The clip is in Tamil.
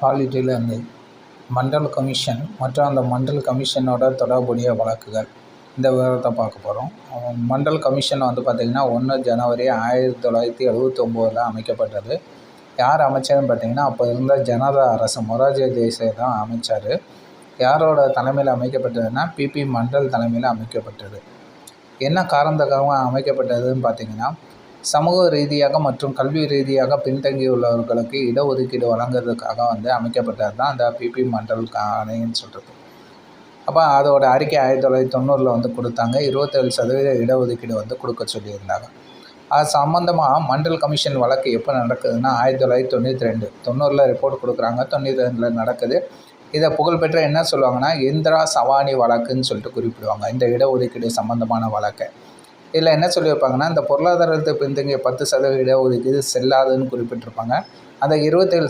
பாலிட்டியிலேருந்து மண்டல் கமிஷன் மற்றும் அந்த மண்டல் கமிஷனோட தொடர்புடைய வழக்குகள் இந்த விவரத்தை பார்க்க போகிறோம். மண்டல் கமிஷன் வந்து பார்த்திங்கன்னா 1 ஜனவரி 1979 அமைக்கப்பட்டது. யார் அமைச்சர்னு பார்த்திங்கன்னா அப்போ இருந்த ஜனதா அரசு மொரார்ஜி தேசாய் தான் அமைச்சார். யாரோட தலைமையில் அமைக்கப்பட்டதுன்னா பிபி மண்டல் தலைமையில் அமைக்கப்பட்டது. என்ன காரணத்துக்காக அமைக்கப்பட்டதுன்னு பார்த்திங்கன்னா சமூக ரீதியாக மற்றும் கல்வி ரீதியாக பின்தங்கியுள்ளவர்களுக்கு இடஒதுக்கீடு வழங்குறதுக்காக வந்து அமைக்கப்பட்டது தான் அந்த பிபி மண்டல் ஆணையம்னு சொல்கிறது. அப்போ அதோட அறிக்கை 1990 வந்து கொடுத்தாங்க. 27% இடஒதுக்கீடு வந்து கொடுக்க சொல்லியிருந்தாங்க. அது சம்மந்தமாக மண்டல் கமிஷன் வழக்கு எப்போ நடக்குதுன்னா 1992 90 ரிப்போர்ட் கொடுக்குறாங்க, 92 நடக்குது. இதை புகழ்பெற்ற என்ன சொல்லுவாங்கன்னா இந்திரா சவானி வழக்குன்னு சொல்லிட்டு குறிப்பிடுவாங்க இந்த இடஒதுக்கீடு சம்மந்தமான வழக்கை. இதில் என்ன சொல்லியிருப்பாங்கன்னா இந்த பொருளாதாரத்தை பின்தங்கிய 10% இடஒதுக்கீடு செல்லாதுன்னு குறிப்பிட்டிருப்பாங்க. அந்த 27